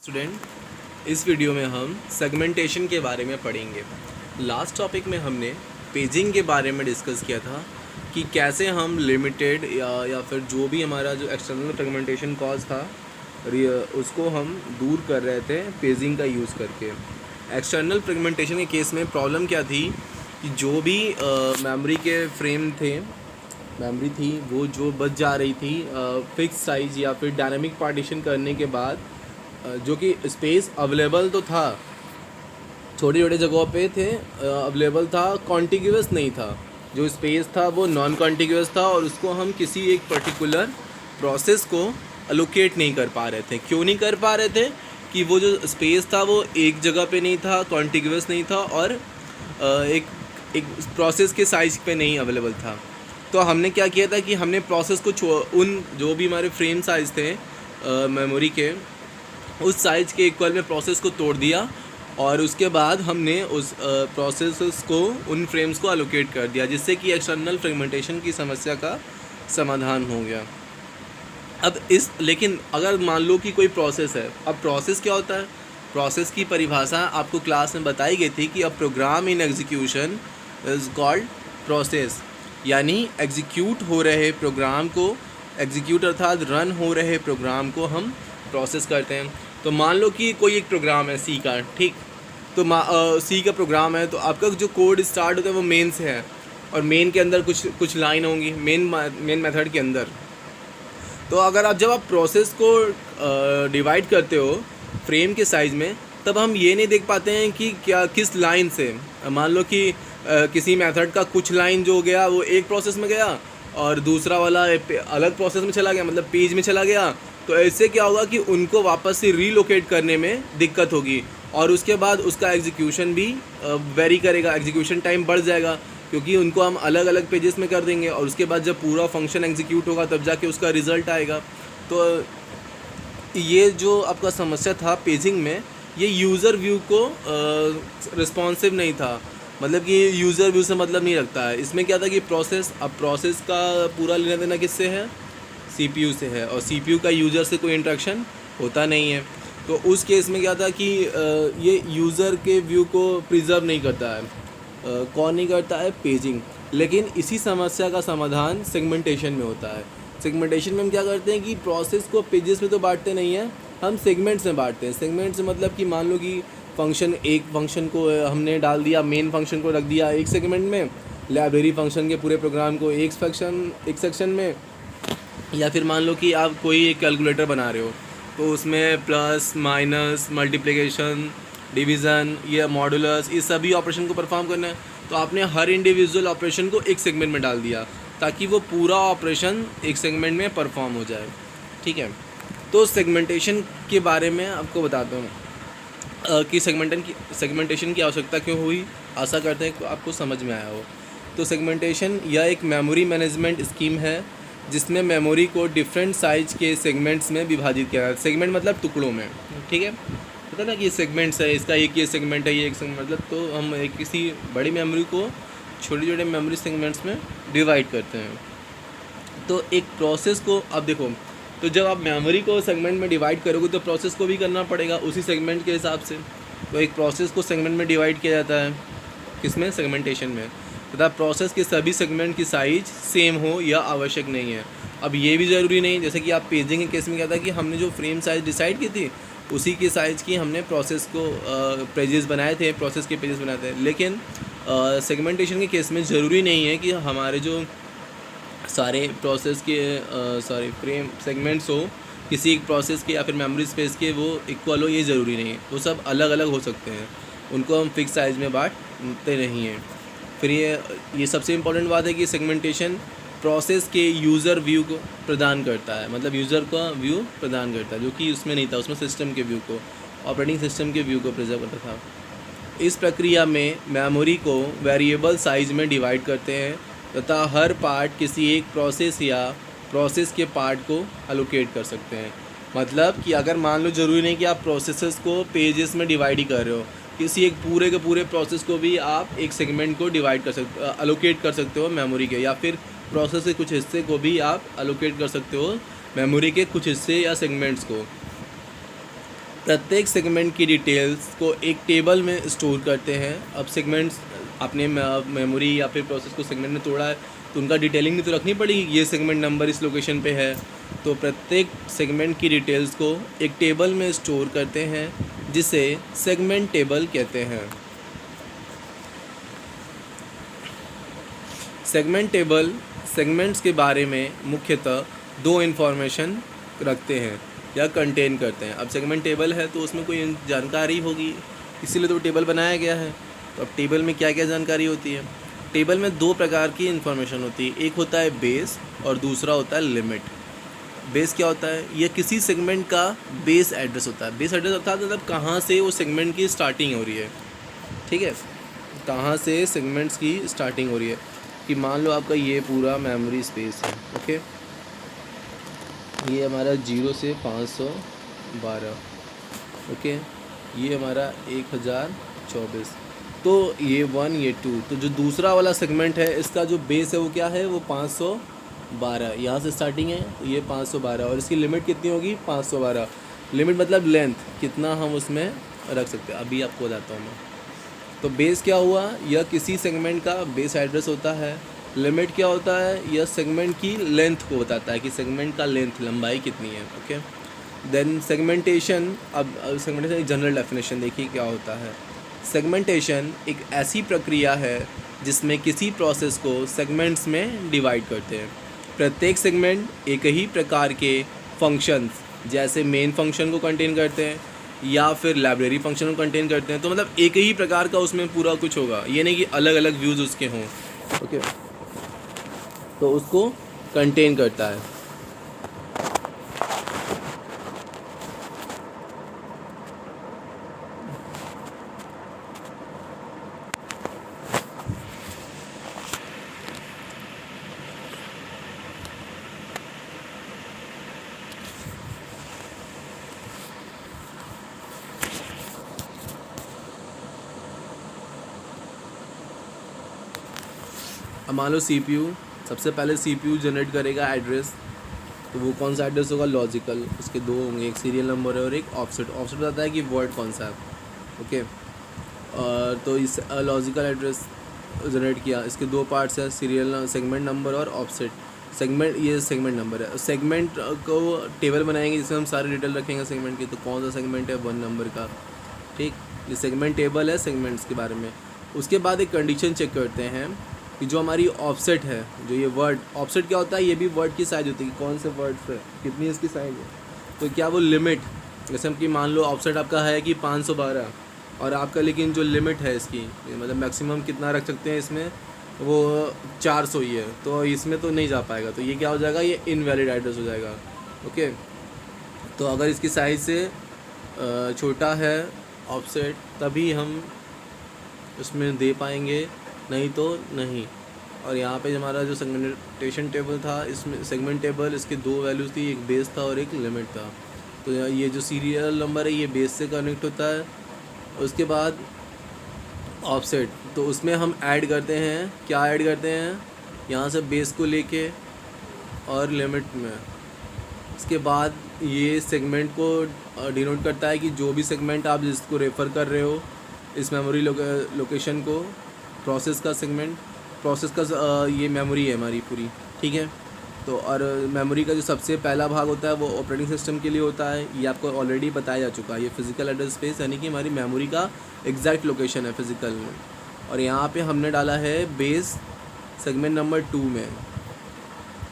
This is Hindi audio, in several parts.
स्टूडेंट, इस वीडियो में हम सेगमेंटेशन के बारे में पढ़ेंगे। लास्ट टॉपिक में हमने पेजिंग के बारे में डिस्कस किया था कि कैसे हम लिमिटेड या फिर जो भी हमारा जो एक्सटर्नल फ्रेगमेंटेशन कॉज था उसको हम दूर कर रहे थे पेजिंग का यूज़ करके। एक्सटर्नल फ्रेगमेंटेशन के केस में प्रॉब्लम क्या थी कि जो भी मेमोरी के फ्रेम थे, मेमोरी थी वो जो बच जा रही थी फिक्स साइज़ या फिर डायनामिक पार्टीशन करने के बाद, जो कि स्पेस अवेलेबल तो था, छोटी छोटी जगहों पे थे अवेलेबल था, कॉन्टिग्यूअस नहीं था। जो स्पेस था वो नॉन कॉन्टिग्यूअस था और उसको हम किसी एक पर्टिकुलर प्रोसेस को अलोकेट नहीं कर पा रहे थे। क्यों नहीं कर पा रहे थे? कि वो जो स्पेस था वो एक जगह पे नहीं था, कॉन्टिग्यूअस नहीं था और एक एक प्रोसेस के साइज़ पे नहीं अवेलेबल था। तो हमने क्या किया था कि हमने प्रोसेस को उन जो भी हमारे फ्रेम साइज़ थे मेमोरी के, उस साइज़ के इक्वल में प्रोसेस को तोड़ दिया और उसके बाद हमने उस प्रोसेसेस को, उन फ्रेम्स को अलोकेट कर दिया, जिससे कि एक्सटर्नल फ्रेगमेंटेशन की समस्या का समाधान हो गया। अब लेकिन अगर मान लो कि कोई प्रोसेस है, अब प्रोसेस क्या होता है? प्रोसेस की परिभाषा आपको क्लास में बताई गई थी कि a program in execution is called process, यानी एग्जीक्यूट हो रहे प्रोग्राम को, एग्जीक्यूट अर्थात रन हो रहे प्रोग्राम को हम प्रोसेस करते हैं। तो मान लो कि कोई एक प्रोग्राम है सी का, ठीक? तो सी का प्रोग्राम है, तो आपका जो कोड स्टार्ट होता है वो मेन से है और मेन के अंदर कुछ लाइन होंगी मेन मेथड के अंदर। तो अगर जब आप प्रोसेस को डिवाइड करते हो फ्रेम के साइज़ में, तब हम ये नहीं देख पाते हैं कि क्या किस लाइन से, मान लो कि किसी मेथड का कुछ लाइन जो गया वो एक प्रोसेस में गया और दूसरा वाला अलग प्रोसेस में चला गया, मतलब पेज में चला गया। तो ऐसे क्या होगा कि उनको वापस से रीलोकेट करने में दिक्कत होगी और उसके बाद उसका एग्जीक्यूशन भी वेरी करेगा, एग्जीक्यूशन टाइम बढ़ जाएगा क्योंकि उनको हम अलग अलग पेजेस में कर देंगे और उसके बाद जब पूरा फंक्शन एग्जीक्यूट होगा तब जाके उसका रिज़ल्ट आएगा। तो ये जो आपका समस्या था पेजिंग में, ये यूज़र व्यू को रिस्पॉन्सिव नहीं था, मतलब कि यूज़र व्यू से मतलब नहीं रखता है। इसमें क्या था कि प्रोसेस का पूरा लेना देना किससे है? सीपीयू से है और सीपीयू का यूज़र से कोई इंटरेक्शन होता नहीं है। तो उस केस में क्या था कि ये यूज़र के व्यू को प्रिजर्व नहीं करता है। कौन नहीं करता है? पेजिंग। लेकिन इसी समस्या का समाधान सेगमेंटेशन में होता है। सेगमेंटेशन में हम क्या करते हैं कि प्रोसेस को पेजेस में तो बांटते नहीं हैं, हम सेगमेंट्स में बांटते हैं। सेगमेंट्स मतलब कि मान लो कि एक फंक्शन को हमने डाल दिया, मेन फंक्शन को रख दिया एक सेगमेंट में, लाइब्रेरी फंक्शन के पूरे प्रोग्राम को एक सेक्शन में, या फिर मान लो कि आप कोई एक कैलकुलेटर बना रहे हो तो उसमें प्लस माइनस मल्टीप्लिकेशन डिवीज़न या मॉडुलस, ये सभी ऑपरेशन को परफॉर्म करना है। तो आपने हर इंडिविजुअल ऑपरेशन को एक सेगमेंट में डाल दिया ताकि वो पूरा ऑपरेशन एक सेगमेंट में परफॉर्म हो जाए, ठीक है? तो सेगमेंटेशन के बारे में आपको बताता हूँ कि सेगमेंटेशन की आवश्यकता क्यों हुई। आशा करते हैं कि आपको समझ में आया हो। तो सेगमेंटेशन यह एक मेमोरी मैनेजमेंट स्कीम है जिसमें मेमोरी को डिफरेंट साइज के सेगमेंट्स में विभाजित किया है। सेगमेंट मतलब टुकड़ों में, ठीक है? पता ना कि सेगमेंट्स है, इसका एक ये सेगमेंट है, ये एक सेगमेंट, मतलब तो हम एक किसी बड़ी मेमोरी को छोटे छोटे मेमोरी सेगमेंट्स में डिवाइड करते हैं। तो एक प्रोसेस को अब देखो, तो जब आप मेमोरी को सेगमेंट में डिवाइड करोगे तो प्रोसेस को भी करना पड़ेगा उसी सेगमेंट के हिसाब से। तो एक प्रोसेस को सेगमेंट में डिवाइड किया जाता है, किसमें? सेगमेंटेशन में। तथा प्रोसेस के सभी सेगमेंट की साइज सेम हो यह आवश्यक नहीं है। अब ये भी ज़रूरी नहीं, जैसे कि आप पेजिंग के केस में क्या था कि हमने जो फ्रेम साइज़ डिसाइड की थी उसी के साइज़ की हमने प्रोसेस को पेजेस बनाए थे, प्रोसेस के पेजेस बनाए थे। लेकिन सेगमेंटेशन के केस में ज़रूरी नहीं है कि हमारे जो सारे प्रोसेस के फ्रेम सेगमेंट्स हो किसी एक प्रोसेस के या फिर मेमोरी स्पेस के वो इक्वल हो, ये ज़रूरी नहीं है। वो सब अलग अलग हो सकते हैं, उनको हम फिक्स साइज़ में बांटते नहीं हैं। फिर ये सबसे इम्पोर्टेंट बात है कि सेगमेंटेशन प्रोसेस के यूज़र व्यू को प्रदान करता है, मतलब यूज़र का व्यू प्रदान करता है, जो कि उसमें नहीं था। उसमें सिस्टम के व्यू को, ऑपरेटिंग सिस्टम के व्यू को प्रिजर्व करता था। इस प्रक्रिया में मेमोरी को वेरिएबल साइज़ में डिवाइड करते हैं तथा हर पार्ट किसी एक प्रोसेस या प्रोसेस के पार्ट को अलोकेट कर सकते हैं। मतलब कि अगर मान लो ज़रूरी नहीं कि आप प्रोसेसेस को पेजेस में डिवाइड ही कर रहे हो, किसी एक पूरे के पूरे प्रोसेस को भी आप एक सेगमेंट को डिवाइड कर सकते, अलोकेट कर सकते हो मेमोरी के, या फिर प्रोसेस के कुछ हिस्से को भी आप अलोकेट कर सकते हो मेमोरी के कुछ हिस्से या सेगमेंट्स को। प्रत्येक सेगमेंट की डिटेल्स को एक टेबल में स्टोर करते हैं। अब सेगमेंट्स अपने मेमोरी या फिर प्रोसेस को सेगमेंट में तोड़ा है तो उनका डिटेलिंग भी तो रखनी पड़ेगी, ये सेगमेंट नंबर इस लोकेशन पे है। तो प्रत्येक सेगमेंट की डिटेल्स को एक टेबल में स्टोर करते हैं जिसे सेगमेंट टेबल कहते हैं। सेगमेंट टेबल सेगमेंट्स के बारे में मुख्यतः दो इन्फॉर्मेशन रखते हैं या कंटेन करते हैं। अब सेगमेंट टेबल है तो उसमें कोई जानकारी होगी, इसीलिए तो टेबल बनाया गया है। तो अब टेबल में क्या क्या जानकारी होती है? टेबल में दो प्रकार की इन्फॉर्मेशन होती है, एक होता है बेस और दूसरा होता है लिमिट। बेस क्या होता है? यह किसी सेगमेंट का बेस एड्रेस होता है। बेस एड्रेस अर्थात मतलब कहाँ से वो सेगमेंट की स्टार्टिंग हो रही है, ठीक है, कहाँ से सेगमेंट्स की स्टार्टिंग हो रही है। कि मान लो आपका ये पूरा मेमोरी स्पेस है, ओके, ये हमारा 0 से 512, ओके, ये हमारा 1024, तो ये 1 ये 2। तो जो दूसरा वाला सेगमेंट है इसका जो बेस है वो क्या है? वो 512, यहाँ से स्टार्टिंग है तो ये 512 और इसकी लिमिट कितनी होगी? 512। लिमिट मतलब लेंथ, कितना हम उसमें रख सकते हैं, अभी आपको बताता हूँ मैं। तो बेस क्या हुआ? यह किसी सेगमेंट का बेस एड्रेस होता है। लिमिट क्या होता है? यह सेगमेंट की लेंथ को बताता है कि सेगमेंट का लेंथ, लंबाई कितनी है, ओके। Then segmentation. अब सेगमेंटेशन की जनरल डेफिनेशन देखिए क्या होता है। सेगमेंटेशन एक ऐसी प्रक्रिया है जिसमें किसी प्रोसेस को सेगमेंट्स में डिवाइड करते हैं। प्रत्येक सेगमेंट एक ही प्रकार के फंक्शंस जैसे मेन फंक्शन को कंटेन करते हैं या फिर लाइब्रेरी फंक्शन को कंटेन करते हैं। तो मतलब एक ही प्रकार का उसमें पूरा कुछ होगा, ये नहीं कि अलग अलग व्यूज़ उसके हों, ओके। तो उसको कंटेन करता है। अब मान लो CPU, सबसे पहले CPU जनरेट करेगा एड्रेस, तो वो कौन सा एड्रेस होगा? लॉजिकल। उसके दो होंगे, एक सीरियल नंबर है और एक ऑफसेट। ऑफसेट बताता है कि वर्ड कौन सा है, ओके। और तो इस लॉजिकल एड्रेस जनरेट किया, इसके दो पार्ट्स हैं, सीरियल सेगमेंट नंबर और ऑफसेट। सेगमेंट, ये सेगमेंट नंबर है। सेगमेंट को टेबल बनाएंगे जिसमें हम सारे डिटेल रखेंगे सेगमेंट की। तो कौन सा सेगमेंट है? 1 नंबर का, ठीक। ये सेगमेंट टेबल है सेगमेंट्स के बारे में। उसके बाद एक कंडीशन चेक करते हैं कि जो हमारी ऑफसेट है, जो ये वर्ड, ऑफसेट क्या होता है? ये भी वर्ड की साइज होती है कि कौन से वर्ड से कितनी इसकी साइज है। तो क्या वो लिमिट, जैसे हम कि मान लो ऑफसेट आपका है कि 512 और आपका, लेकिन जो लिमिट है इसकी, मतलब मैक्सिमम कितना रख सकते हैं इसमें, वो 400 ही है, तो इसमें तो नहीं जा पाएगा। तो ये क्या हो जाएगा? ये इनवैलिड एड्रेस हो जाएगा, ओके। तो अगर इसकी साइज़ से छोटा है ऑफसेट तभी हम उसमें दे पाएंगे, नहीं तो नहीं। और यहाँ पे हमारा जो सेगमेंटेशन टेबल था, इसमें सेगमेंट टेबल, इसके दो वैल्यूज़ थी, एक बेस था और एक लिमिट था। तो ये जो सीरियल नंबर है ये बेस से कनेक्ट होता है। उसके बाद ऑफसेट, तो उसमें हम ऐड करते हैं, क्या ऐड करते हैं? यहाँ से बेस को लेके और लिमिट में। इसके बाद ये सेगमेंट को डिनोट करता है कि जो भी सेगमेंट आप जिसको रेफ़र कर रहे हो इस मेमोरी लोकेशन को, प्रोसेस का सेगमेंट, प्रोसेस का ये मेमोरी है हमारी पूरी, ठीक है। तो और मेमोरी का जो सबसे पहला भाग होता है वो ऑपरेटिंग सिस्टम के लिए होता है, ये आपको ऑलरेडी बताया जा चुका है। ये फिज़िकल एड्रेस स्पेस यानी कि हमारी मेमोरी का एग्जैक्ट लोकेशन है फिज़िकल में। और यहाँ पे हमने डाला है बेस सेगमेंट नंबर 2 में।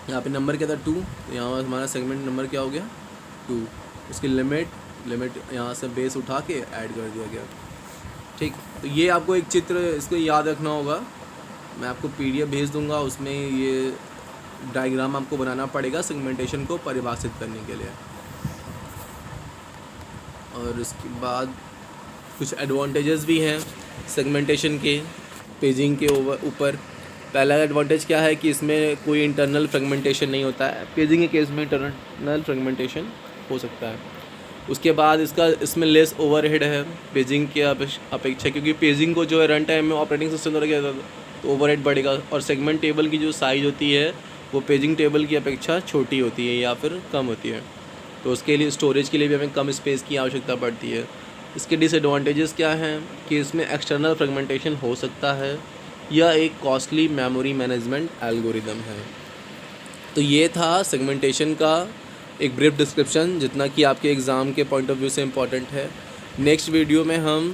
यहाँ पे नंबर क्या था? 2, तो यहाँ हमारा सेगमेंट नंबर क्या हो गया? 2। उसकी लिमिट यहाँ से बेस उठा के ऐड कर दिया गया, ठीक। तो ये आपको एक चित्र इसको याद रखना होगा, मैं आपको PDF भेज दूंगा, उसमें ये डायग्राम आपको बनाना पड़ेगा सेगमेंटेशन को परिभाषित करने के लिए। और इसके बाद कुछ एडवांटेजेस भी हैं सेगमेंटेशन के पेजिंग के ऊपर। पहला एडवांटेज क्या है कि इसमें कोई इंटरनल फ्रेगमेंटेशन नहीं होता है। पेजिंग के केस में इंटरनल फ्रेगमेंटेशन हो सकता है। उसके बाद इसमें लेस ओवरहेड है पेजिंग के अपेक्षा, क्योंकि पेजिंग को जो है रन टाइम में ऑपरेटिंग सिस्टम द्वारा किया जाता है तो ओवरहेड बढ़ेगा। और सेगमेंट टेबल की जो साइज़ होती है वो पेजिंग टेबल की अपेक्षा छोटी होती है या फिर कम होती है, तो उसके लिए स्टोरेज के लिए भी हमें कम स्पेस की आवश्यकता पड़ती है। इसके डिसएडवांटेजेस क्या हैं कि इसमें एक्सटर्नल फ्रेगमेंटेशन हो सकता है या एक कॉस्टली मेमोरी मैनेजमेंट एल्गोरिदम है। तो ये था सेगमेंटेशन का एक ब्रीफ डिस्क्रिप्शन, जितना कि आपके एग्ज़ाम के पॉइंट ऑफ व्यू से इम्पॉर्टेंट है। नेक्स्ट वीडियो में हम